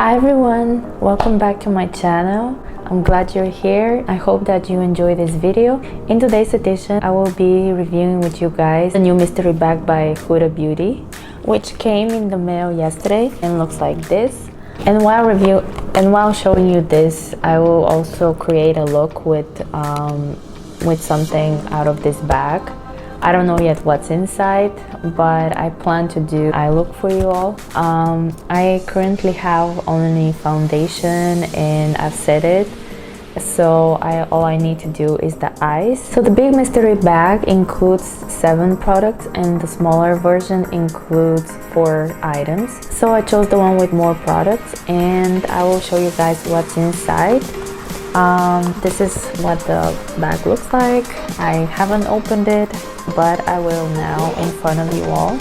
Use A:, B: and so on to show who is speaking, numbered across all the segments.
A: Hi everyone, welcome back to my channel. I'm glad you're here. I hope that you enjoy this video. In today's edition, I will be reviewing with you guys a new mystery bag by Huda Beauty, which came in the mail yesterday and looks like this. And while showing you this, I will also create a look with something out of this bag. I don't know yet what's inside, but I plan to do eye look for you all. I currently have only foundation and I've set it, so all I need to do is the eyes. So the big mystery bag includes 7 products and the smaller version includes 4 items. So I chose the one with more products and I will show you guys what's inside. This is what the bag looks like. I haven't opened it, but I will now in front of you all.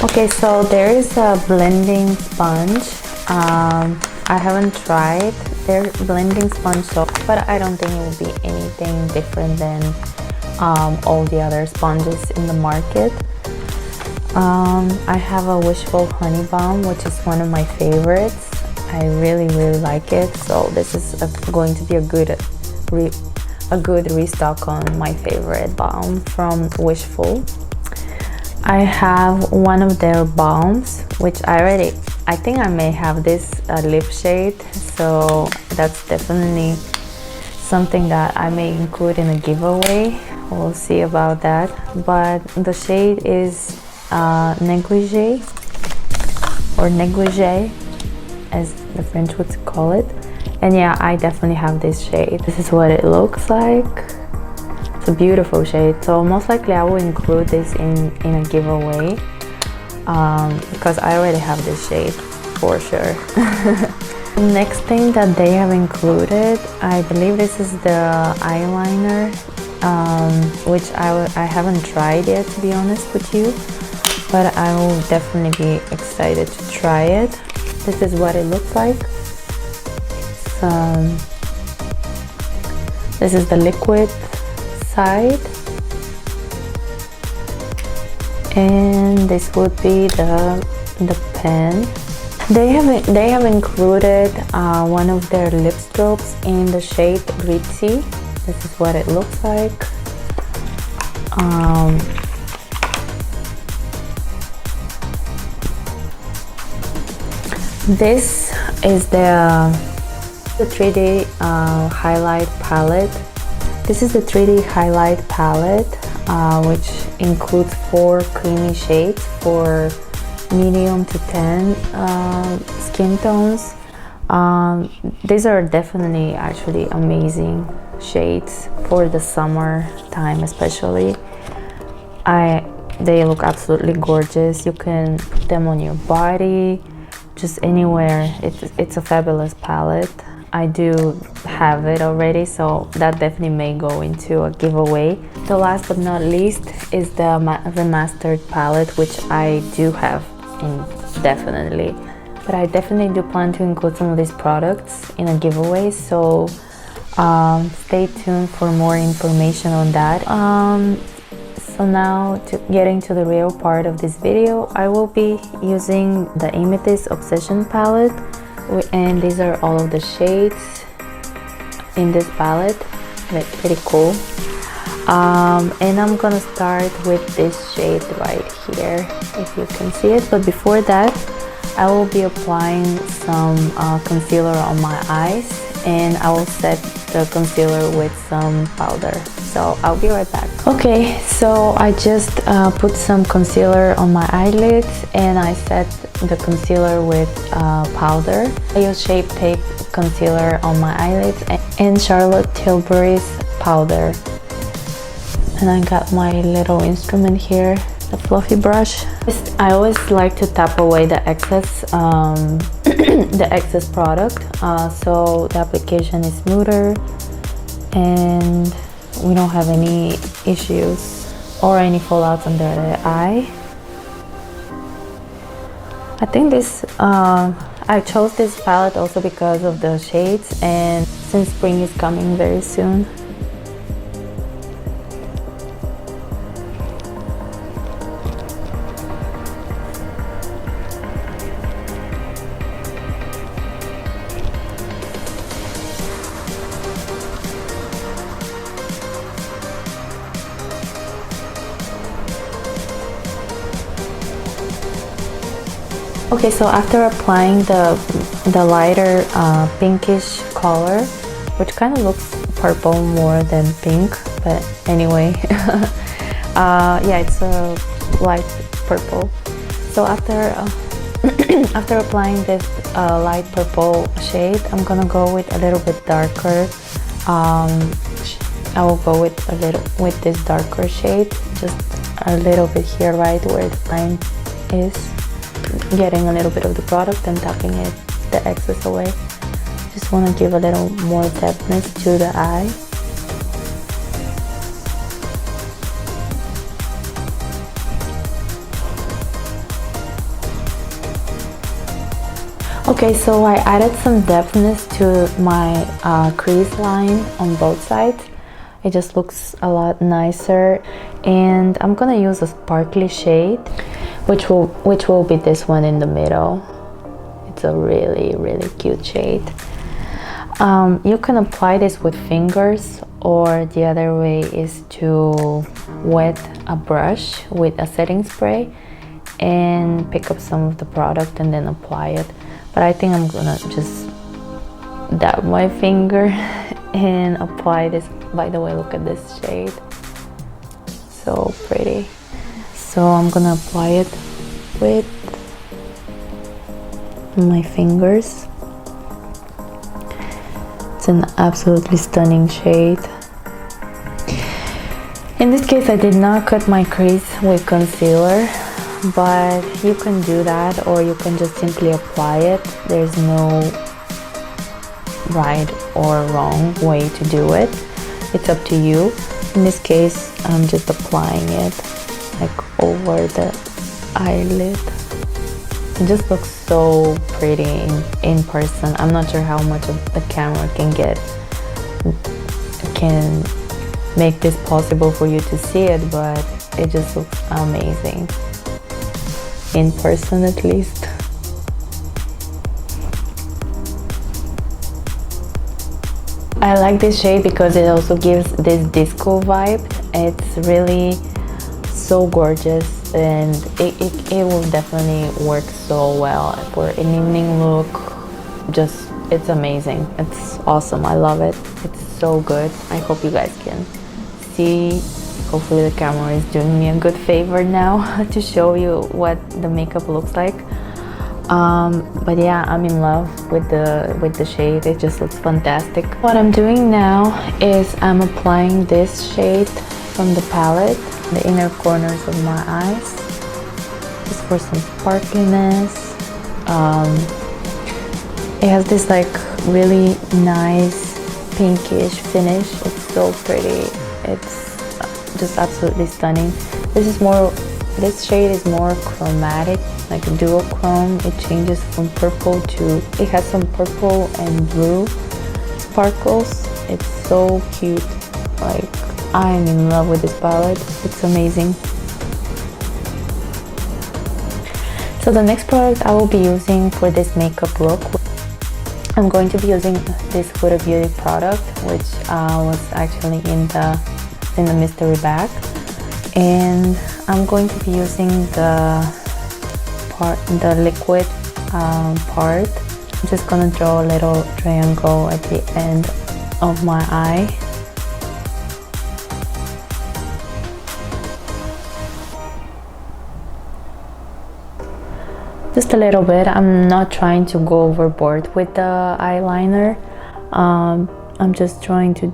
A: Okay, so there is a blending sponge. I haven't tried their blending sponge, but I don't think it will be anything different than all the other sponges in the market. I have a Wishful Honey Balm, which is one of my favorites. I really like it, so this is going to be a good restock on my favorite balm from Wishful. I have one of their balms, which I think I may have this lip shade, so that's definitely something that I may include in a giveaway. We'll see about that. But the shade is negligee, or negligee as the French would call it. And yeah, I definitely have this shade. This is what it looks like. It's a beautiful shade, so most likely I will include this in a giveaway because I already have this shade for sure. The next thing that they have included, I believe this is the eyeliner, which I haven't tried yet, to be honest with you, but I will definitely be excited to try it. This is what it looks like. This is the liquid side, and this would be the pen. They have included one of their lip strokes in the shade Ritzy. This is what it looks like. This is the 3D highlight palette. This is the 3D highlight palette, which includes 4 creamy shades for medium to 10 skin tones. These are definitely actually amazing shades for the summer time, especially. They look absolutely gorgeous. You can put them on your body, just anywhere. It's a fabulous palette. I do have it already, so that definitely may go into a giveaway. The last but not least is the remastered palette, which I do have definitely. But I definitely do plan to include some of these products in a giveaway, so stay tuned for more information on that. So now, getting to the real part of this video, I will be using the Amethyst Obsession palette, and these are all of the shades in this palette. That's pretty cool. And I'm gonna start with this shade right here, if you can see it. But before that, I will be applying some concealer on my eyes, and I will set the concealer with some powder. So I'll be right back. Okay, so I just put some concealer on my eyelids and I set the concealer with powder. I use Shape Tape concealer on my eyelids and Charlotte Tilbury's powder. And I got my little instrument here, the fluffy brush. I always like to tap away the excess the excess product, so the application is smoother and we don't have any issues or any fallouts under the eye. I think this I chose this palette also because of the shades, and since spring is coming very soon. Okay, so after applying the lighter pinkish color, which kind of looks purple more than pink, but anyway, yeah, it's a light purple. So after after applying this light purple shade, I'm gonna go with a little bit darker. I will go with this darker shade, just a little bit here, right where the line is, getting a little bit of the product and tapping it, the excess away. Just want to give a little more depthness to the eye. Okay, so I added some depthness to my crease line on both sides. It just looks a lot nicer, and I'm gonna use a sparkly shade, which will be this one in the middle. It's a really cute shade. You can apply this with fingers, or the other way is to wet a brush with a setting spray and pick up some of the product and then apply it. But I think I'm gonna just dab my finger and apply this. By the way, look at this shade, so pretty. So I'm gonna apply it with my fingers. It's an absolutely stunning shade. In this case, I did not cut my crease with concealer, but you can do that, or you can just simply apply it. There's no right or wrong way to do it. It's up to you. In this case, I'm just applying it like over the eyelid. It just looks so pretty in person. I'm not sure how much of the camera can make this possible for you to see it, but it just looks amazing in person, at least. I like this shade because it also gives this disco vibe. It's really so gorgeous, and it will definitely work so well for an evening look. Just, it's amazing. It's awesome. I love it. It's so good. I hope you guys can see. Hopefully the camera is doing me a good favor now to show you what the makeup looks like. But yeah, I'm in love with the shade. It just looks fantastic. What I'm doing now is I'm applying this shade from the palette, the inner corners of my eyes, just for some sparkliness. It has this like really nice pinkish finish. It's so pretty. It's just absolutely stunning. This shade is more chromatic, like a duochrome. It changes from purple to, it has some purple and blue sparkles. It's so cute. Like, I'm in love with this palette. It's amazing. So the next product I will be using for this makeup look, I'm going to be using this Huda Beauty product, which was actually in the mystery bag, and I'm going to be using the liquid part. I'm just gonna draw a little triangle at the end of my eye. Just a little bit. I'm not trying to go overboard with the eyeliner. I'm just trying to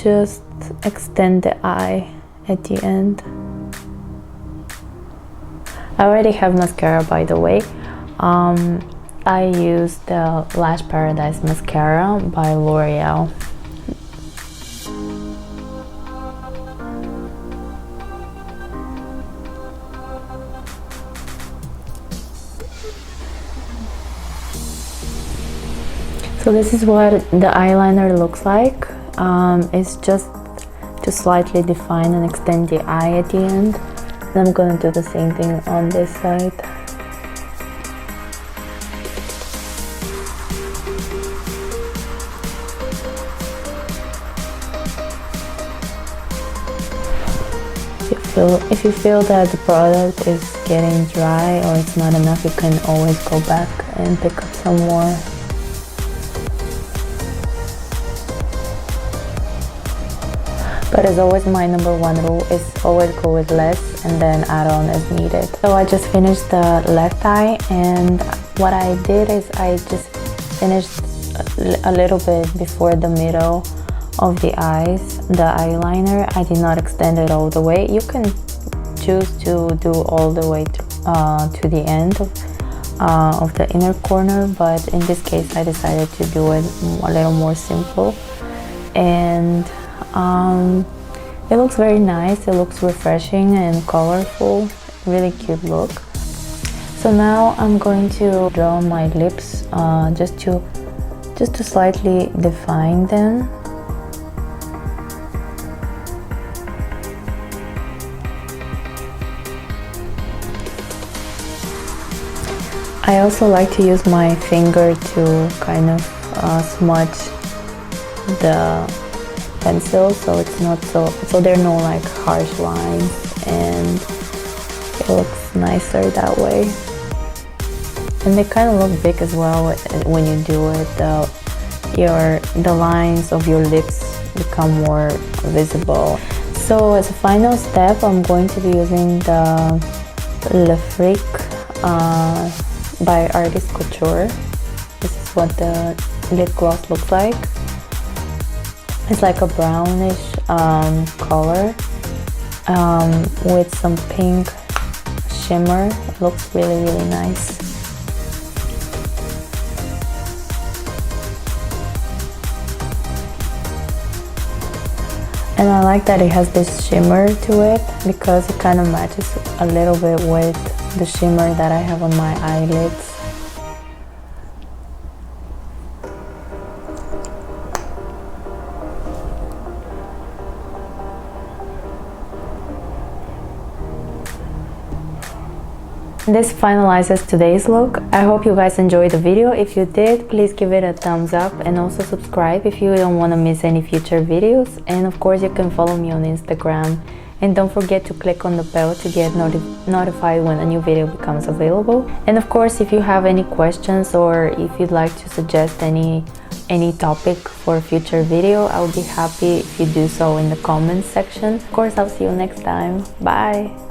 A: just extend the eye at the end. I already have mascara, by the way. I used the Lash Paradise mascara by L'Oreal. So this is what the eyeliner looks like. It's just to slightly define and extend the eye at the end. And I'm gonna do the same thing on this side. if you feel that the product is getting dry or it's not enough, you can always go back and pick up some more. But as always, my number one rule is always go with less and then add on as needed. So I just finished the left eye, and what I did is I just finished a little bit before the middle of the eyes, the eyeliner. I did not extend it all the way. You can choose to do all the way to the end of the inner corner, but in this case I decided to do it a little more simple, and it looks very nice. It looks refreshing and colorful, really cute look. So now I'm going to draw my lips, just to slightly define them. I also like to use my finger to kind of smudge the pencil, so it's not so there are no like harsh lines, and it looks nicer that way. And they kind of look big as well when you do it. The lines of your lips become more visible. So as a final step, I'm going to be using the Le Fric by Artist Couture. This is what the lip gloss looks like. It's like a brownish color with some pink shimmer. It looks really, really nice. And I like that it has this shimmer to it because it kind of matches a little bit with the shimmer that I have on my eyelids. This finalizes today's look. I hope you guys enjoyed the video. If you did, please give it a thumbs up and also subscribe if you don't want to miss any future videos. And of course, you can follow me on Instagram. And don't forget to click on the bell to get notified when a new video becomes available. And of course, if you have any questions or if you'd like to suggest any topic for a future video, I would be happy if you do so in the comments section. Of course, I'll see you next time. Bye!